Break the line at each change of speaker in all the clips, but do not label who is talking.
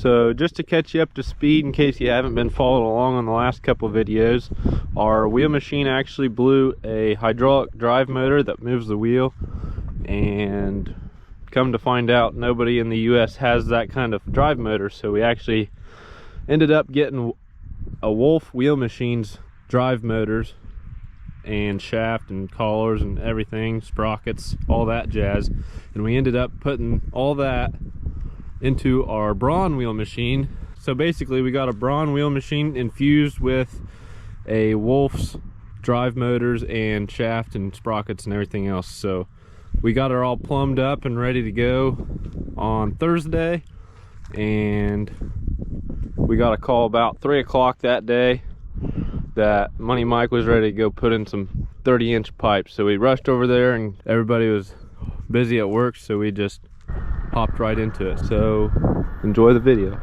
So just to catch you up to speed in case you haven't been following along on the last couple of videos, our wheel machine actually blew a hydraulic drive motor that moves the wheel, and come to find out nobody in the US has that kind of drive motor, so we actually ended up getting a Wolf wheel machine's drive motors and shaft and collars and everything, sprockets, all that jazz, and we ended up putting all that into our Braun wheel machine. So basically we got a Braun wheel machine infused with a Wolf's drive motors and shaft and sprockets and everything else. So we got her all plumbed up and ready to go on Thursday, and we got a call about 3 o'clock that day that Money Mike was ready to go put in some 30-inch pipes. So we rushed over there and everybody was busy at work, so we just hopped right into it. So enjoy the video.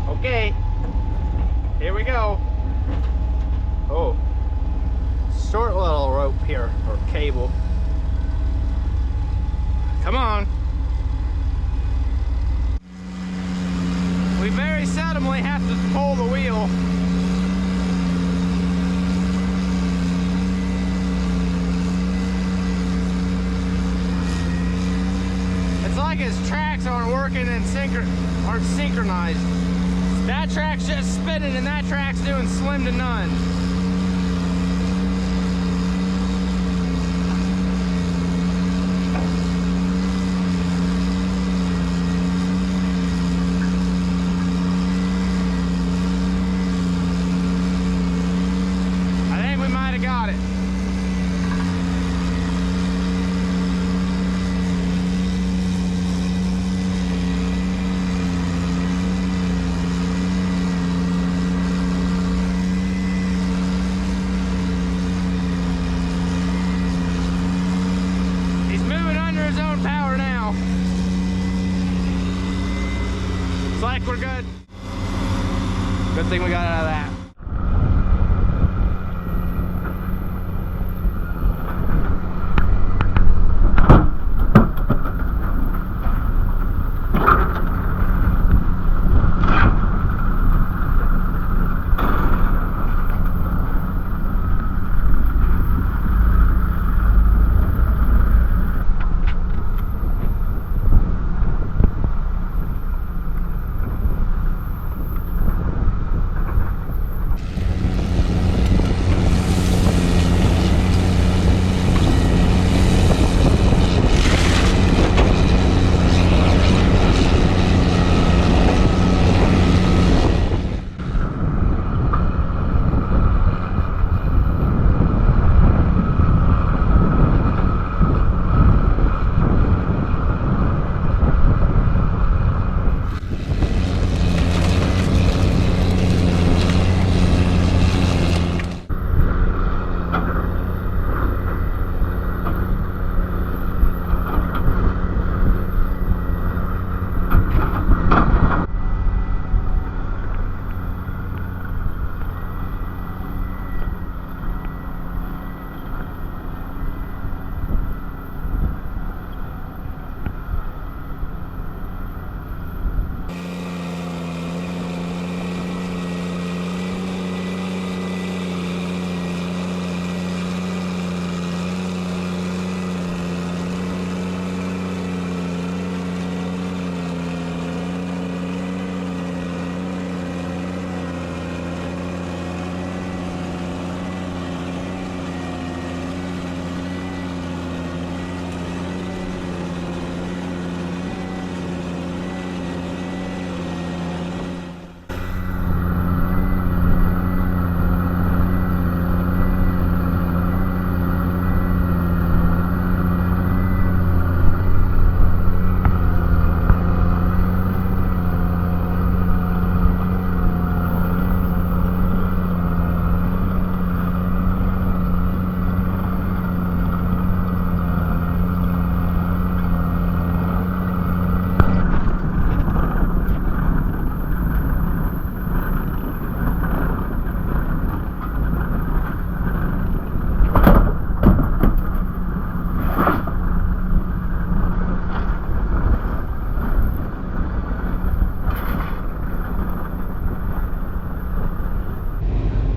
Okay, here we go. Oh, short little rope here, or cable. Come on. We very seldomly have to pull the wheel. It's like his tracks aren't working and aren't synchronized. That track's just spinning and that track's doing slim to none. like we're good. Good thing we got out of that.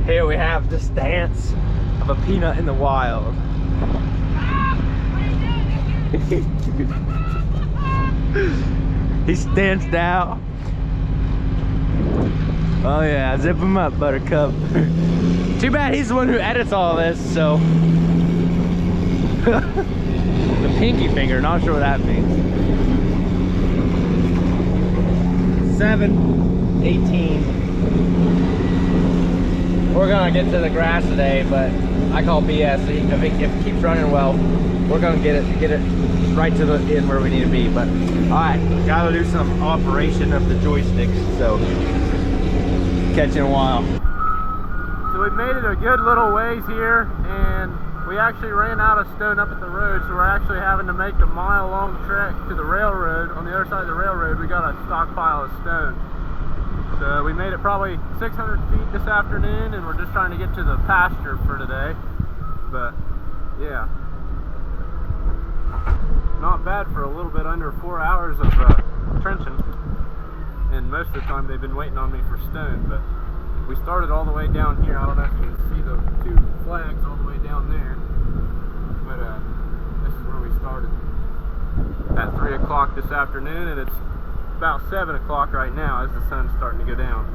Here we have the stance of a peanut in the wild. He stanced out. Oh yeah, zip him up, Buttercup. Too bad he's the one who edits all this, so. The pinky finger, not sure what that means. 7:18. We're gonna get to the grass today, but I call BS. If it keeps running well, we're gonna get it right to the end where we need to be. But all right, gotta do some operation of the joysticks. So catch you in a while.
So we made it a good little ways here, and we actually ran out of stone up at the road, so we're actually having to make a mile-long trek to the railroad. On the other side of the railroad, we got a stockpile of stone. So we made it probably 600 feet this afternoon, and we're just trying to get to the pasture for today. But yeah, not bad for a little bit under 4 hours of trenching. And most of the time they've been waiting on me for stone. But we started all the way down here. I don't know if you can see the two flags all the way down there. But this is where we started at 3 o'clock this afternoon, and it's about 7 o'clock right now as the sun's starting to go down.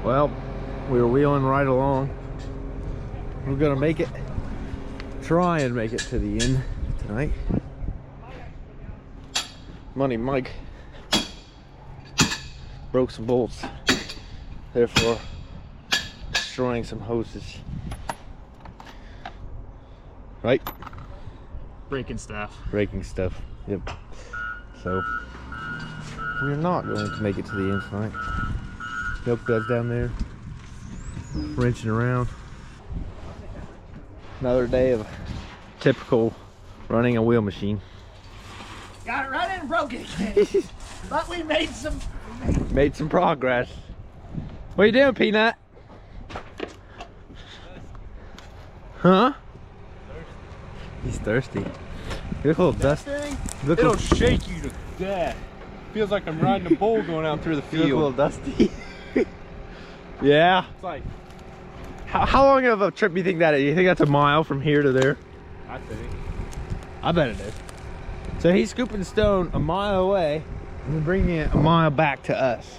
Well, we were wheeling right along. We're gonna make it, try and make it to the end tonight. Money Mike broke some bolts, therefore destroying some hoses. right?
Breaking stuff.
Breaking stuff. Yep. So we're not going to make it to the end tonight. Milk Bud's down there wrenching around. Another day of typical running a wheel machine.
Got it running and broke it again. But we made some
progress. What are you doing, Peanut? Huh? He's thirsty. You look a little dusty.
It'll shake you to death. Feels like I'm riding a bull going out through the
You look a little
field.
dusty. Yeah.
It's like,
How long of a trip do you think that is? You think that's a mile from here to there?
I think.
I bet it is. So he's scooping stone a mile away and bringing it a mile back to us.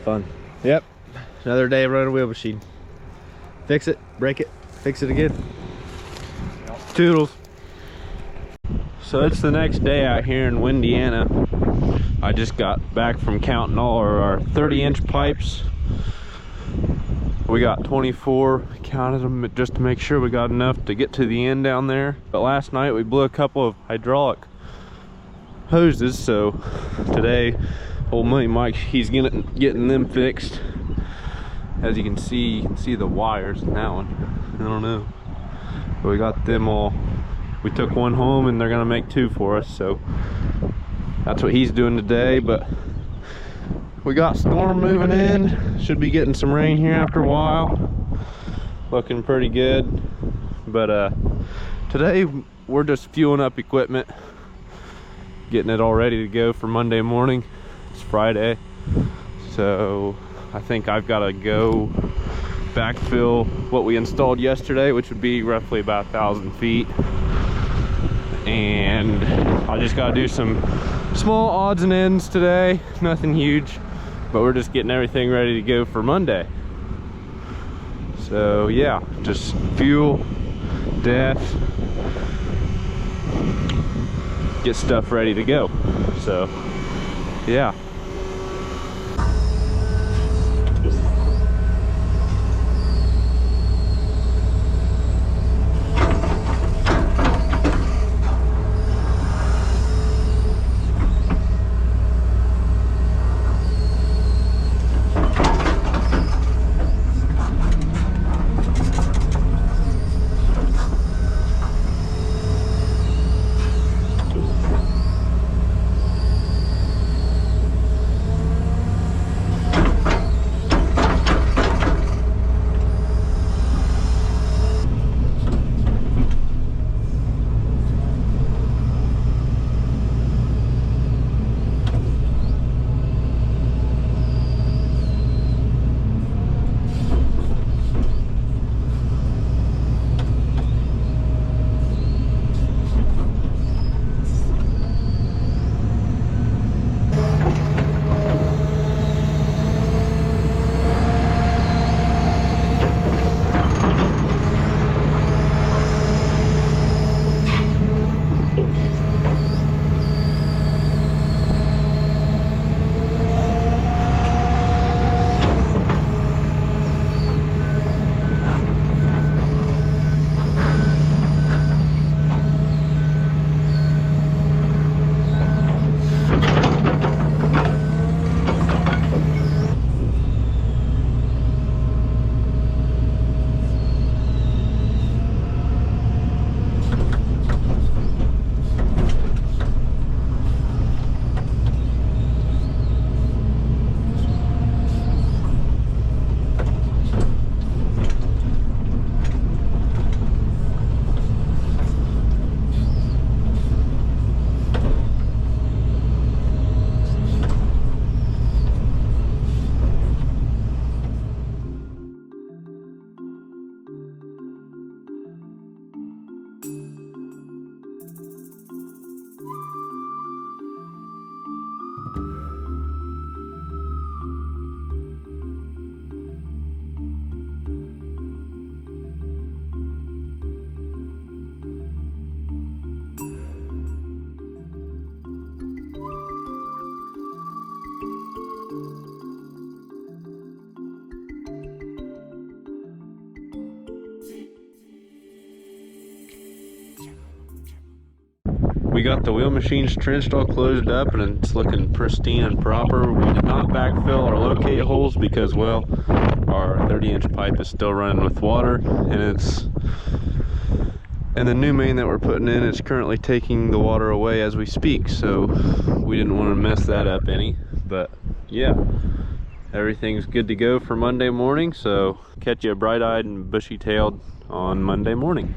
Fun. Yep. Another day of running a wheel machine. Fix it, break it, fix it again. Toodles. So it's the next day out here in Windiana. I just got back from counting all our 30-inch pipes. We got 24, counted them just to make sure we got enough to get to the end down there. But last night we blew a couple of hydraulic hoses, so today old Money Mike, he's getting them fixed. As you can see the wires in that one. I don't know. But we got them all. We took one home and they're gonna make two for us, so that's what he's doing today. But we got storm moving in. Should be getting some rain here after a while. Looking pretty good. But today we're just fueling up equipment, getting it all ready to go for Monday morning. It's Friday, so I think I've got to go backfill what we installed yesterday, which would be roughly about 1,000 feet. And I just got to do some small odds and ends today, nothing huge, but we're just getting everything ready to go for Monday. So yeah, just fuel, death, get stuff ready to go. So yeah. got the wheel machines trenched all closed up and it's looking pristine and proper. We did not backfill or locate holes because, well, our 30-inch pipe is still running with water, and the new main that we're putting in is currently taking the water away as we speak, so we didn't want to mess that up any. But yeah, everything's good to go for Monday morning, so catch you bright-eyed and bushy-tailed on Monday morning.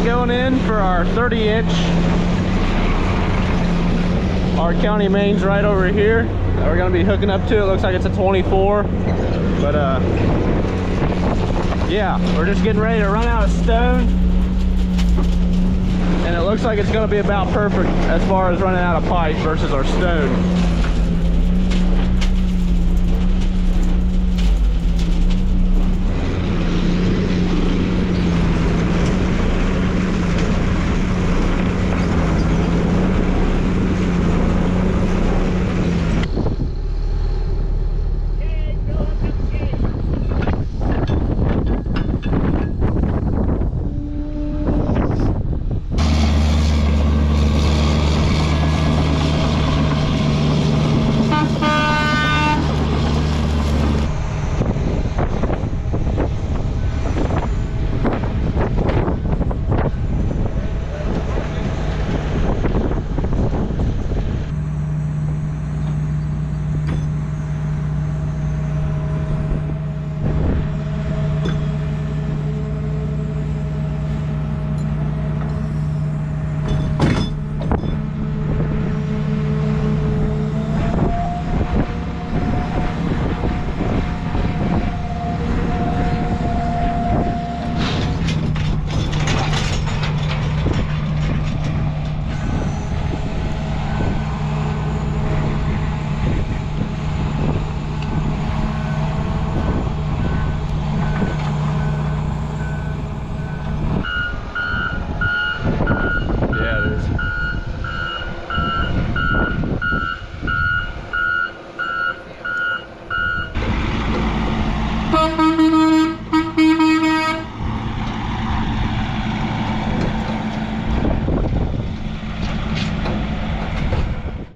going in for our 30-inch. Our county main's right over here that we're gonna be hooking up to. It looks like it's a 24, but yeah, we're just getting ready to run out of stone, and it looks like it's gonna be about perfect as far as running out of pipe versus our stone.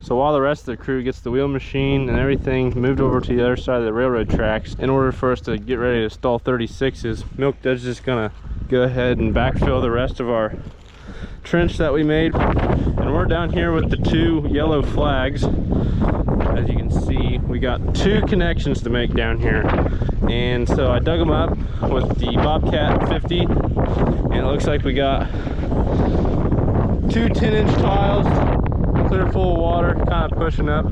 So while the rest of the crew gets the wheel machine and everything moved over to the other side of the railroad tracks, in order for us to get ready to install 36s, Milk Dud's just gonna go ahead and backfill the rest of our trench that we made. And we're down here with the 2 yellow flags. As you can see, we got 2 connections to make down here. And so I dug them up with the Bobcat 50, and it looks like we got 2 10-inch tiles, clear full of water, kind of pushing up,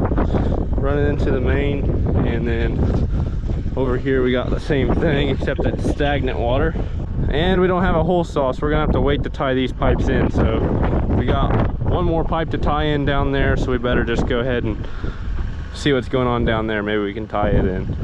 running into the main. And then over here we got the same thing, except it's stagnant water. And we don't have a hole saw, so we're gonna have to wait to tie these pipes in. So we got 1 more pipe to tie in down there, so we better just go ahead and see what's going on down there. Maybe we can tie it in.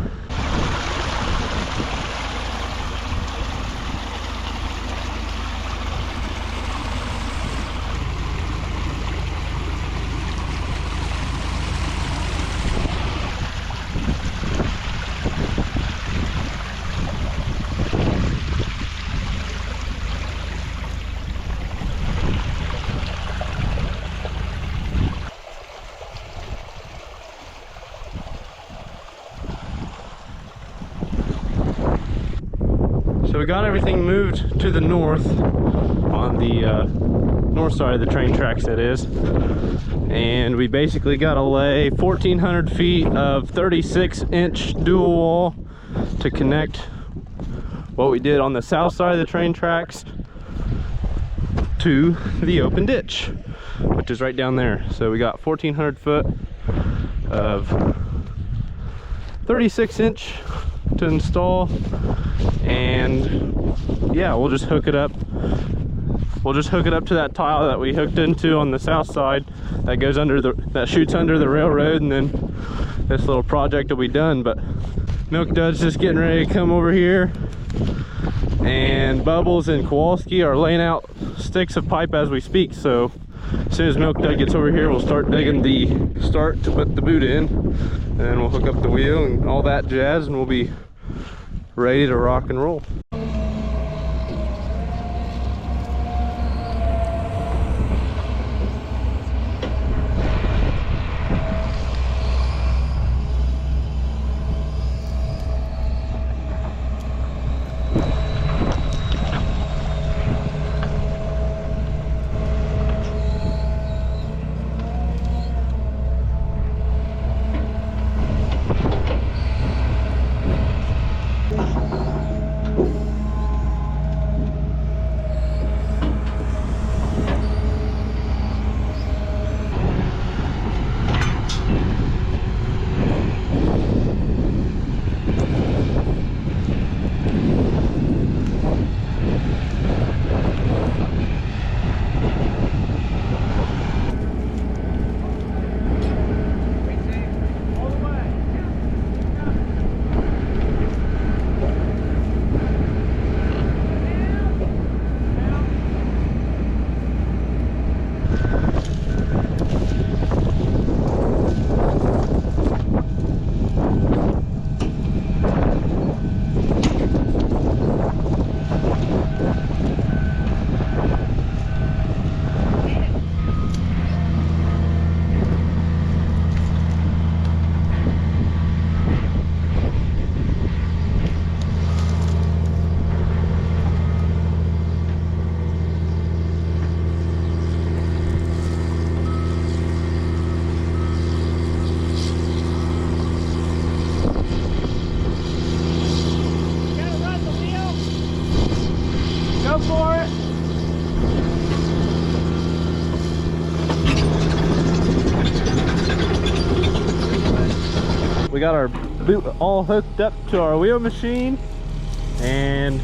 So we got everything moved to the north, on the north side of the train tracks, that is. And we basically got to lay 1,400 feet of 36-inch dual wall to connect what we did on the south side of the train tracks to the open ditch, which is right down there. So we got 1,400 foot of 36-inch to install, and yeah, we'll just hook it up. We'll just hook it up to that tile that we hooked into on the south side that goes under that shoots under the railroad, and then this little project will be done. But Milk Dud's just getting ready to come over here, and Bubbles and Kowalski are laying out sticks of pipe as we speak. So as soon as Milk Dud gets over here, we'll start digging the start to put the boot in, and then we'll hook up the wheel and all that jazz, and we'll be ready to rock and roll.
got our boot all hooked up to our wheel machine, and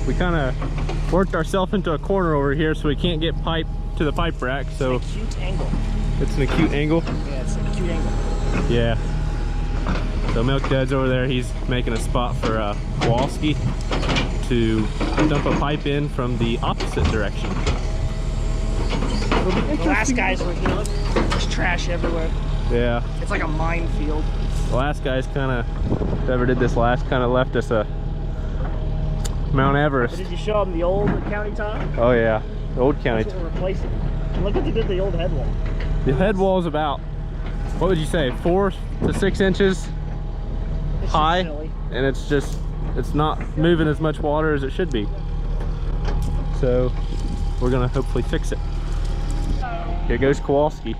we kind of worked ourselves into a corner over here so we can't get pipe to the pipe rack. So
It's an acute angle.
it's an acute angle.
Yeah, it's an acute angle.
Yeah. So Milk Dad's over there. He's making a spot for Kowalski to dump a pipe in from the opposite direction.
The last guys were here. There's trash everywhere.
Yeah.
It's like a minefield.
The last guys kind of, whoever did this last, kind of left us a Mount Everest.
Did you show them the old county top?
Oh yeah, the old county.
That's what we're replacing. And look what they did to the old head wall.
The head wall is about, what would you say, 4 to 6 inches
It's
high,
just silly.
and it's not moving as much water as it should be. So we're gonna hopefully fix it. Here goes Kowalski.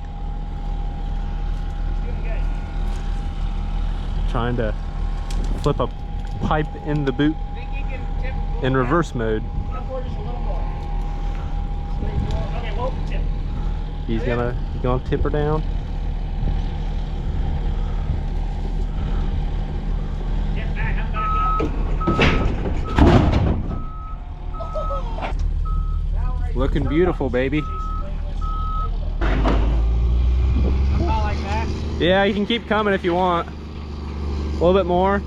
Trying to flip a pipe in the boot in reverse mode. He's gonna tip her down. Looking beautiful, baby. Yeah, you can keep coming if you want. A little bit more.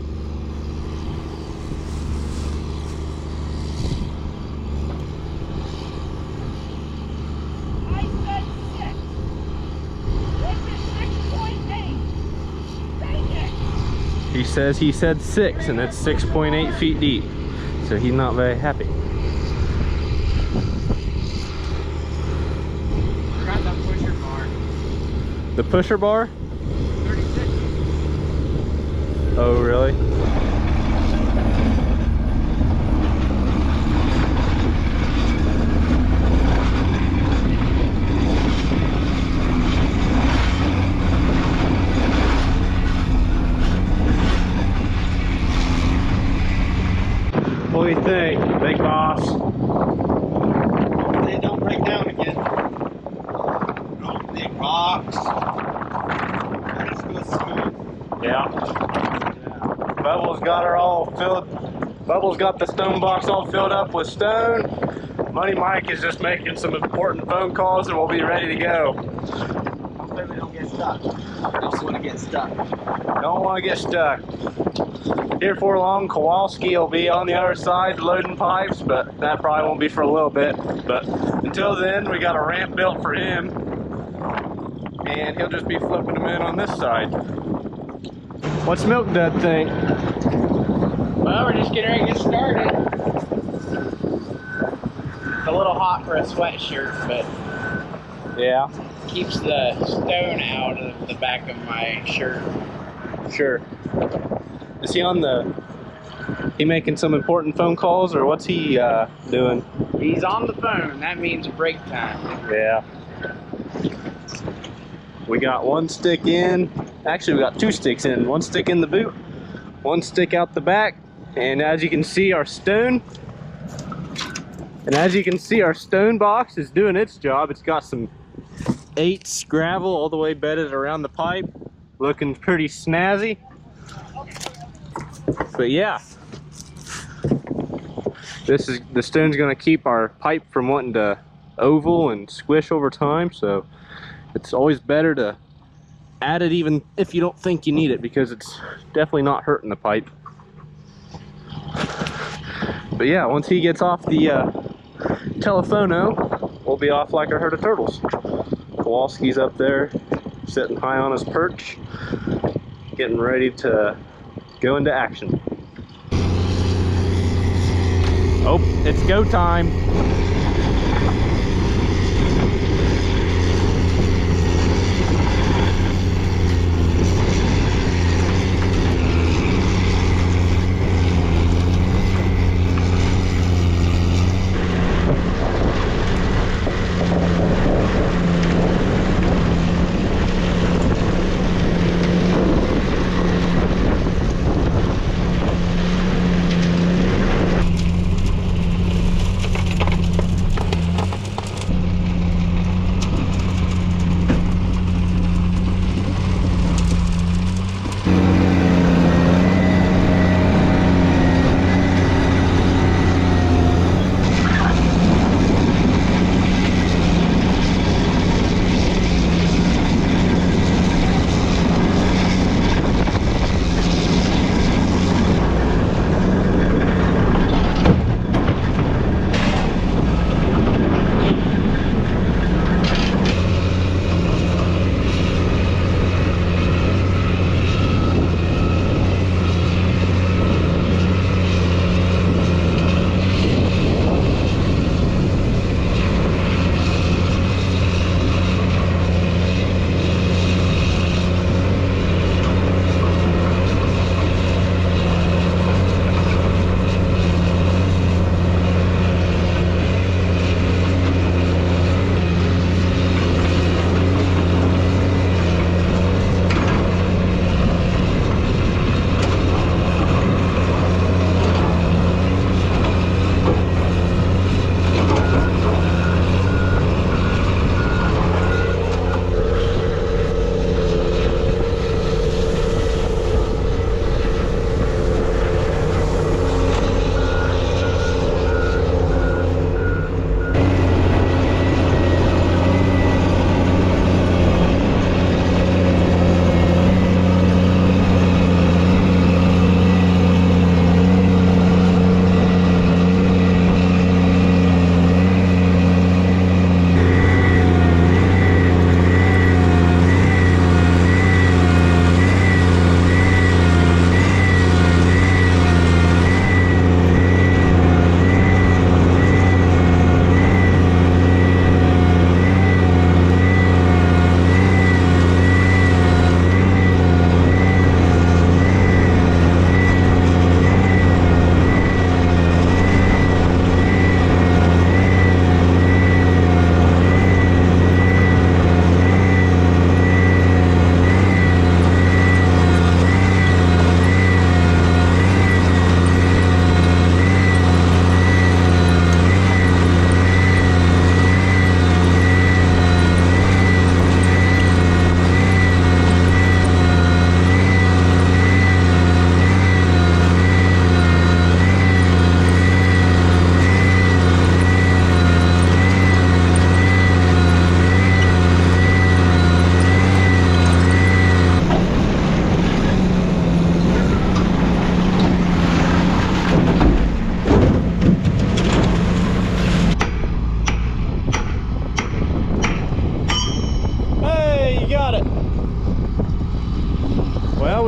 I said 6. This is 6.8. Dang it.
He says he said 6, and it's 6.8 feet deep. So he's not very happy.
Got the pusher bar.
The pusher bar?
36.
Oh, really? What do you think, big boss?
They don't break down again. Oh, big rocks. Let's go smooth.
Yeah. Bubbles got her all filled. Bubbles got the stone box all filled up with stone. Money Mike is just making some important phone calls, and we'll be ready to go.
Hopefully we don't get stuck. I just want to get stuck.
Don't want to get stuck. Here for long, Kowalski will be on the other side loading pipes, but that probably won't be for a little bit. But until then, we got a ramp built for him, and he'll just be flipping them in on this side. What's Milk Dud think?
Well, we're just getting ready to get started. It's a little hot for a sweatshirt, but
Yeah,
keeps the stone out of the back of my shirt.
sure. Is he on the... He making some important phone calls, or what's he doing?
He's on the phone. That means break time.
Yeah. We got one stick in. Actually, we got 2 sticks in. 1 stick in the boot, 1 stick out the back. And as you can see, our stone box is doing its job. It's got some 8s gravel all the way bedded around the pipe. Looking pretty snazzy. But yeah. The stone's gonna keep our pipe from wanting to oval and squish over time, so it's always better to add it even if you don't think you need it, because it's definitely not hurting the pipe. But yeah, once he gets off the telephono, we'll be off like a herd of turtles. Kowalski's up there sitting high on his perch, getting ready to go into action. Oh, it's go time.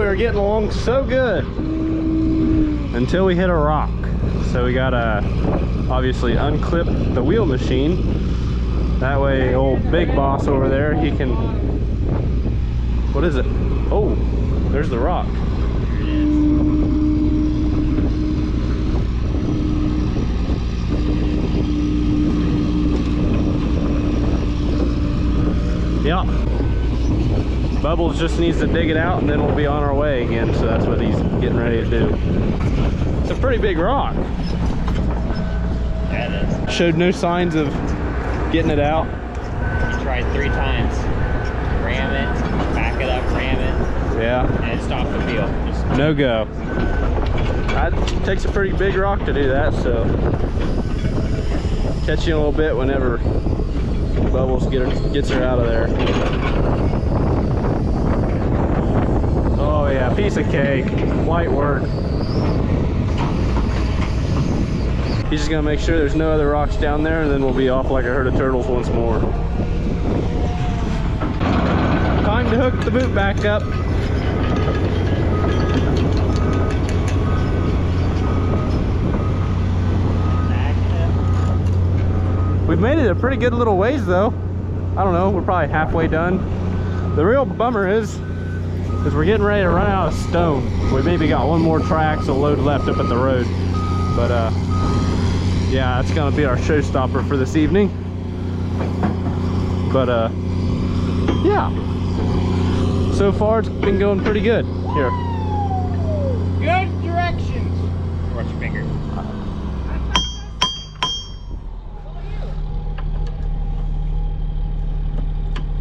were getting along so good until we hit a rock. So we gotta obviously unclip the wheel machine. That way old big boss over there, he can, what is it? Oh, there's the rock. Yeah. Bubbles just needs to dig it out and then we'll be on our way again, so that's what he's getting ready to do. It's a pretty big rock.
Yeah, it is.
Showed no signs of getting it out.
You tried 3 times. Ram it, back it up, ram it,
Yeah,
and it stopped the wheel. Just
no go. It takes a pretty big rock to do that, so catch you in a little bit whenever Bubbles gets her out of there. Oh yeah, piece of cake, light work. He's just gonna make sure there's no other rocks down there, and then we'll be off like a herd of turtles once more. Time to hook the boot back up. We've made it a pretty good little ways though. I don't know, we're probably halfway done. The real bummer is we're getting ready to run out of stone. We maybe got one more track, so load left up at the road. But yeah, that's gonna be our showstopper for this evening. But yeah, so far it's been going pretty good. Here.
Good directions.
watch your finger.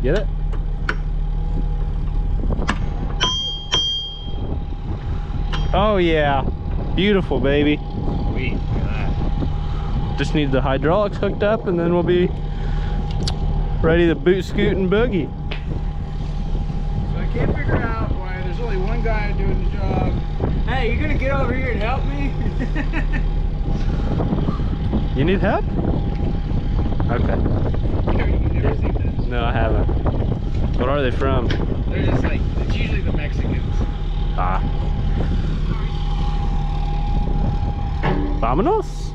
Get it? Oh yeah, beautiful baby.
Sweet, look at that.
Just need the hydraulics hooked up and then we'll be ready to boot, scoot, and boogie.
So I can't figure out why there's only one guy doing the job. Hey, you gonna get over here and help me?
You need help? Okay.
You've never seen this.
No, I haven't. What are they from?
They're just like, it's usually the Mexicans.
Ah. Vámonos.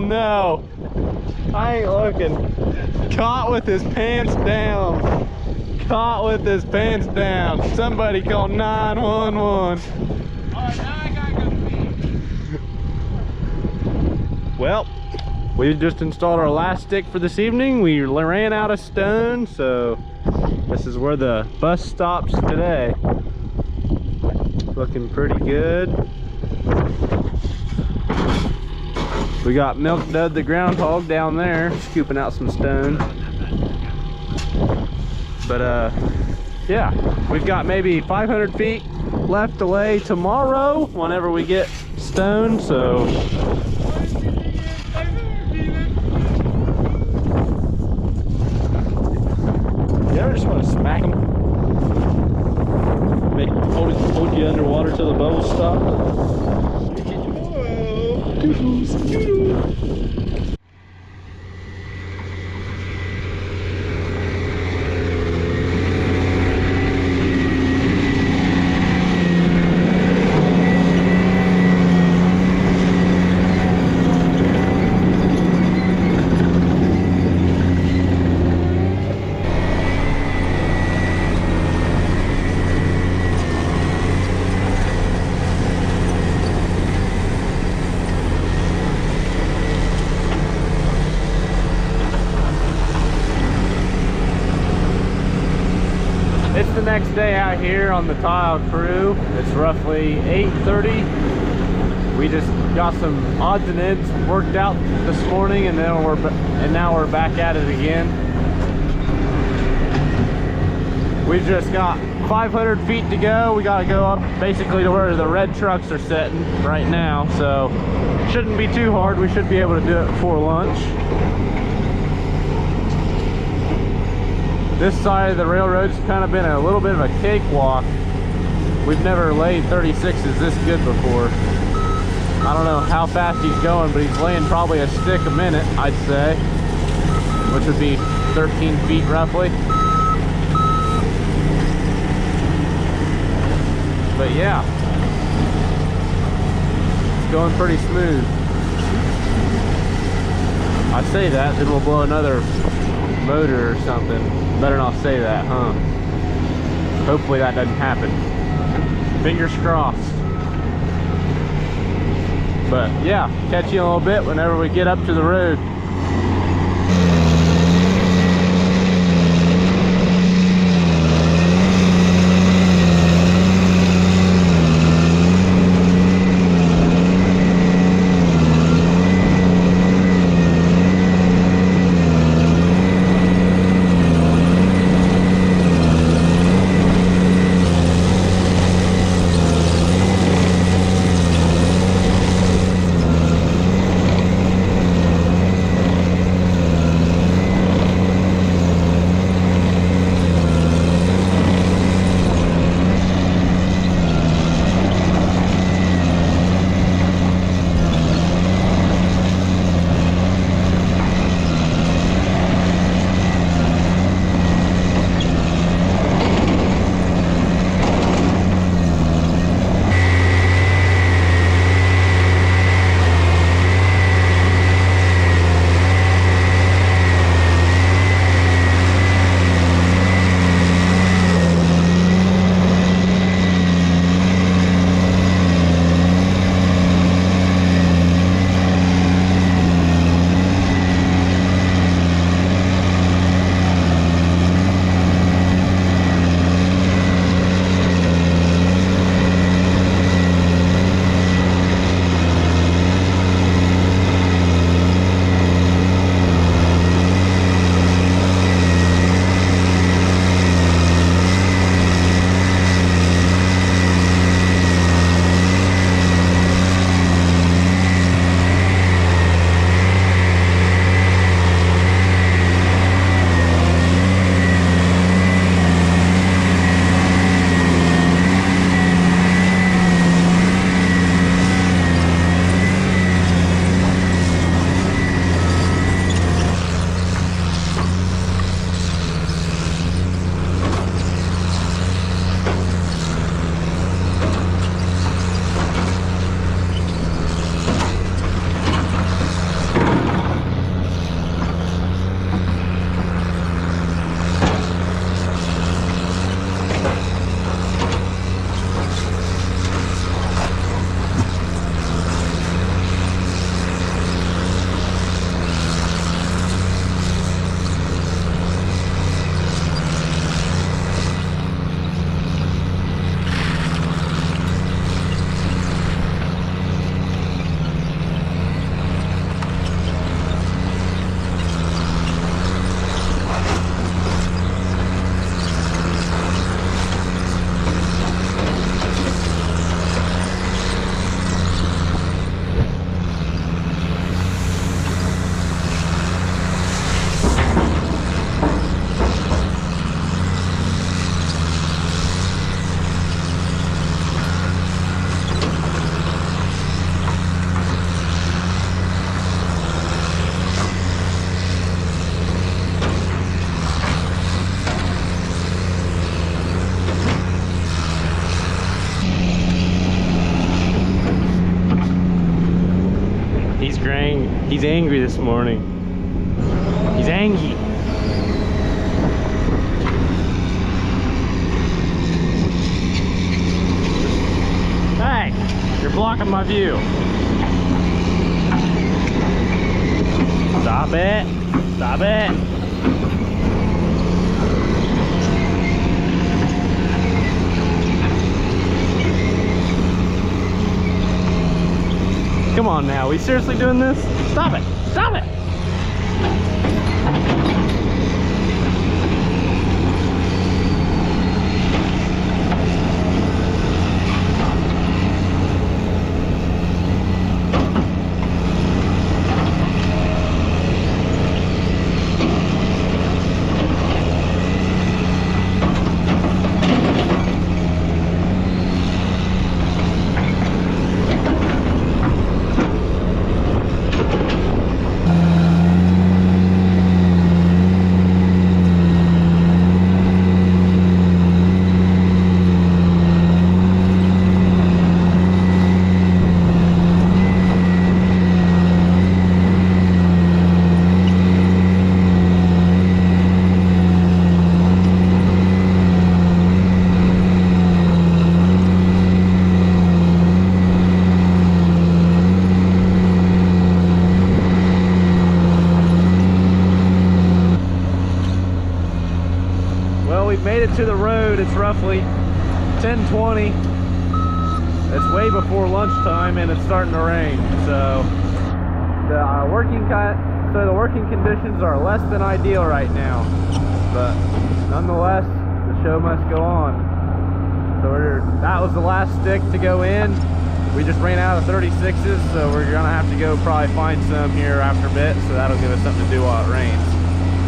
no. I ain't looking. Caught with his pants down. Caught with his pants down. Somebody call 911.
Alright, now I gotta go pee.
Well, we just installed our last stick for this evening. We ran out of stone, so this is where the bus stops today. Looking pretty good. We got Milk Dud the groundhog down there scooping out some stone. But yeah, we've got maybe 500 feet left to lay tomorrow whenever we get stone, so you ever just want to smack them? Hold you underwater till the bubbles stop? Doodles, doodles. It's the next day out here on the tile crew. It's roughly 8:30. We just got some odds and ends worked out this morning, and now we're back at it again. We've just got 500 feet to go. We got to go up basically to where the red trucks are sitting right now, so shouldn't be too hard. We should be able to do it before lunch. This side of the railroad's kind of been a little bit of a cakewalk. We've never laid 36s this good before. I don't know how fast he's going, but he's laying probably a stick a minute, I'd say, which would be 13 feet roughly. But yeah, it's going pretty smooth. I say that, then we'll blow another motor or something. Better not say that, huh? Hopefully that doesn't happen. Fingers crossed. But yeah, catch you in a little bit whenever we get up to the road. He's angry this morning. He's angry. Hey, you're blocking my view. Stop it. Stop it. Come on now, we seriously doing this? Stop it! Stop it! We've made it to the road. It's roughly 10:20. It's way before lunchtime and it's starting to rain. So the working conditions are less than ideal right now. But nonetheless, the show must go on. So that was the last stick to go in. We just ran out of 36s, so we're gonna have to go probably find some here after a bit. So that'll give us something to do while it rains.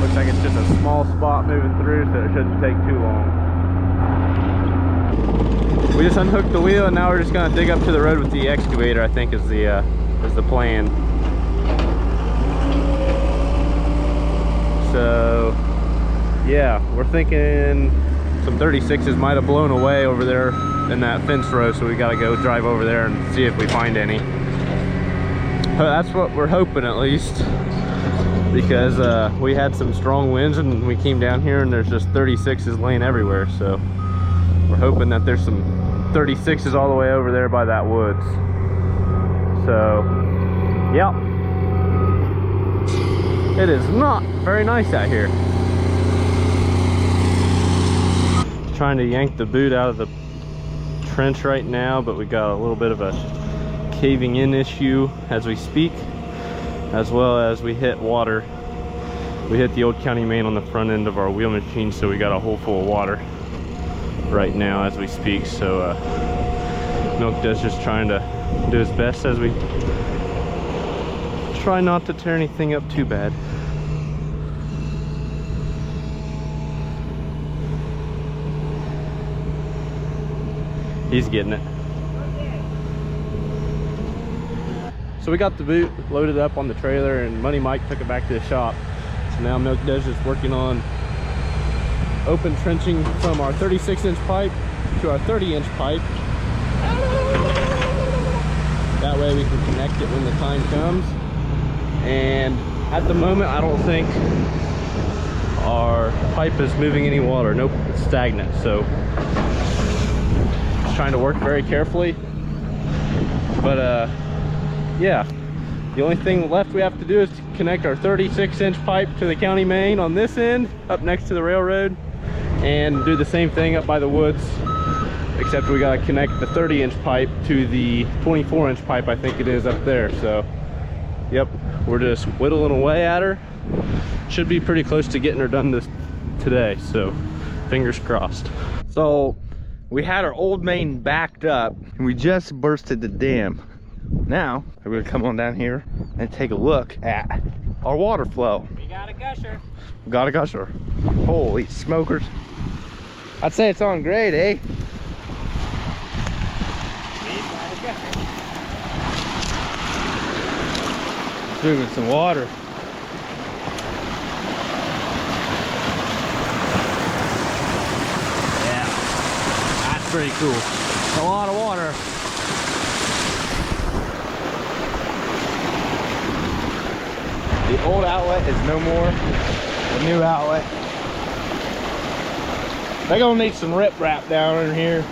Looks like it's just a small spot moving through, so it shouldn't take too long. We just unhooked the wheel and now we're just gonna dig up to the road with the excavator, I think is the plan. So yeah, we're thinking some 36s might have blown away over there in that fence row, so we gotta go drive over there and see if we find any. That's what we're hoping, at least. Because we had some strong winds and we came down here and there's just 36s laying everywhere, so we're hoping that there's some 36s all the way over there by that woods. So yeah, it is not very nice out here. Trying to yank the boot out of the trench right now, but we got a little bit of a caving in issue as we speak, as well as we hit water. We hit the old county main on the front end of our wheel machine, so we got a hole full of water right now as we speak. So Milk Does just trying to do his best as we try not to tear anything up too bad. He's getting it. So we got the boot loaded up on the trailer and Money Mike took it back to the shop. So now Milk Does is working on open trenching from our 36-inch pipe to our 30-inch pipe. That way we can connect it when the time comes. And at the moment, I don't think our pipe is moving any water. Nope, it's stagnant. So just trying to work very carefully. But yeah, the only thing left we have to do is to connect our 36-inch pipe to the county main on this end up next to the railroad, and do the same thing up by the woods, except we got to connect the 30-inch pipe to the 24-inch pipe, I think it is, up there. So yep, we're just whittling away at her. Should be pretty close to getting her done today, so fingers crossed.
So we had our old main backed up and we just bursted the dam. Now we're gonna come on down here and take a look at our water flow.
We got a gusher.
We got a gusher. Holy smokers. I'd say it's on grade, eh? It's moving some water.
Yeah, that's pretty cool. A lot of water.
old outlet is no more. The new outlet. They're gonna need some rip wrap down in here.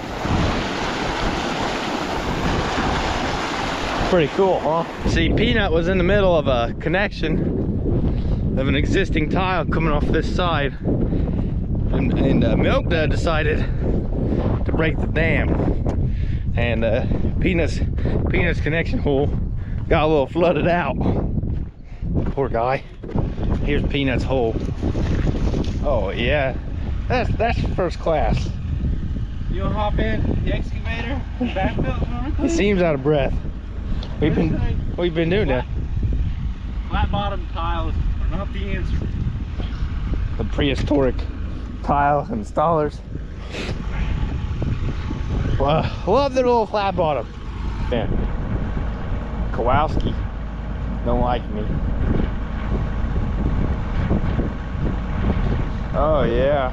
Pretty cool, huh? See, Peanut was in the middle of a connection of an existing tile coming off this side, and Milk Dud decided to break the dam, and Peanut's connection hole got a little flooded out. Poor guy. Here's Peanut's hole. Oh yeah, that's first class.
You wanna hop in the excavator? Backfill?
He seems out of breath. We've been doing that.
Flat bottom tiles are not the answer.
The prehistoric tile installers. Well, love their little flat bottom. Yeah. Kowalski don't like me. Oh yeah.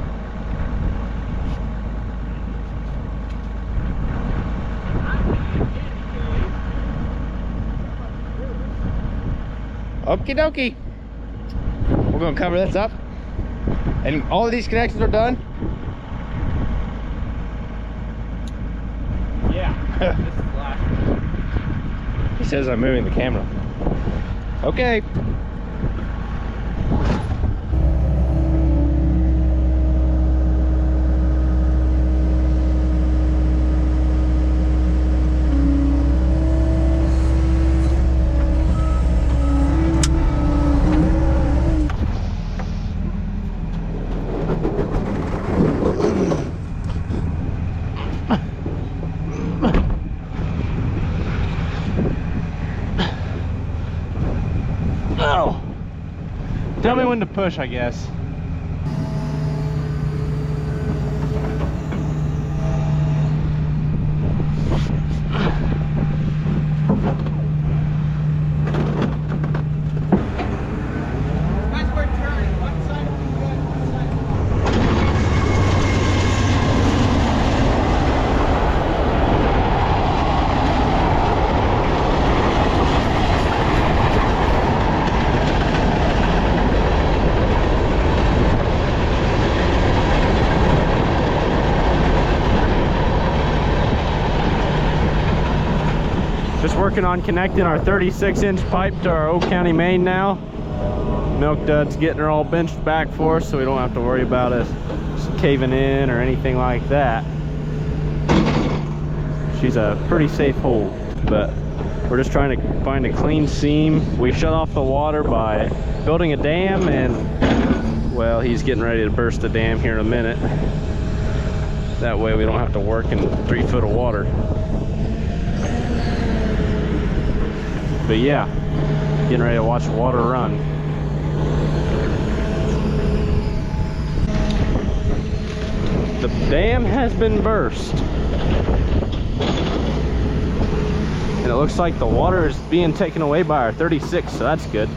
Okie dokie. We're gonna cover this up. And all of these connections are done?
Yeah. This is the last one.
He says I'm moving the camera. Okay.
Oh. Tell me when to push, I guess.
Guys, we're turning. One side will be good, one side will
Just working on connecting our 36-inch pipe to our Oak County main now. Milk Dud's getting her all benched back for us, so we don't have to worry about us caving in or anything like that. She's a pretty safe hole, but we're just trying to find a clean seam. We shut off the water by building a dam, and well, he's getting ready to burst the dam here in a minute. That way we don't have to work in 3 foot of water. But yeah, getting ready to watch the water run. The dam has been burst. And it looks like the water is being taken away by our 36, so that's good.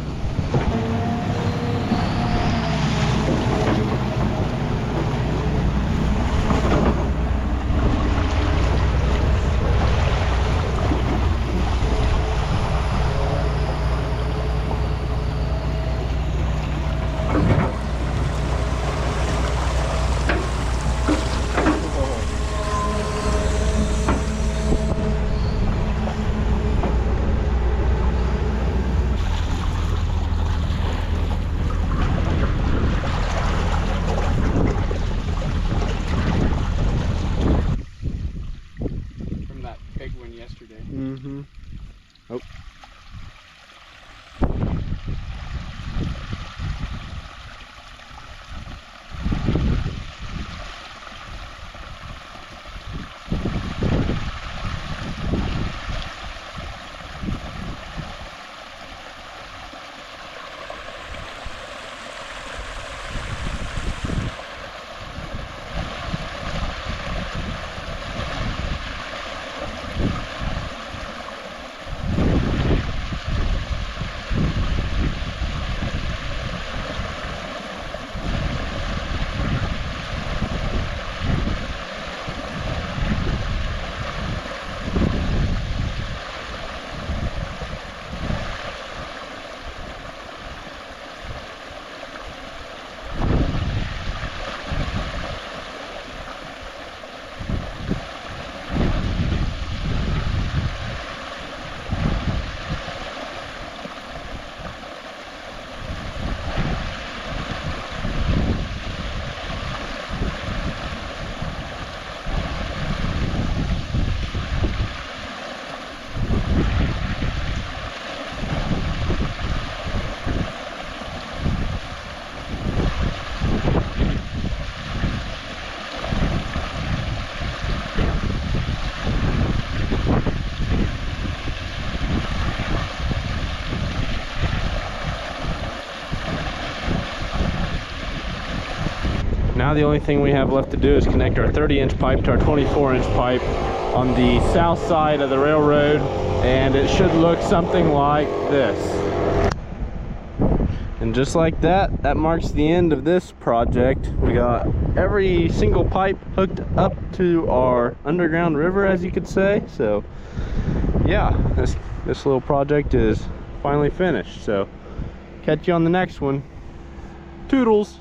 Mm-hmm. Oh. now the only thing we have left to do is connect our 30-inch pipe to our 24-inch pipe on the south side of the railroad, and it should look something like this. And just like that, that marks the end of this project. We got every single pipe hooked up to our underground river, as you could say. So yeah, this little project is finally finished. So catch you on the next one. Toodles.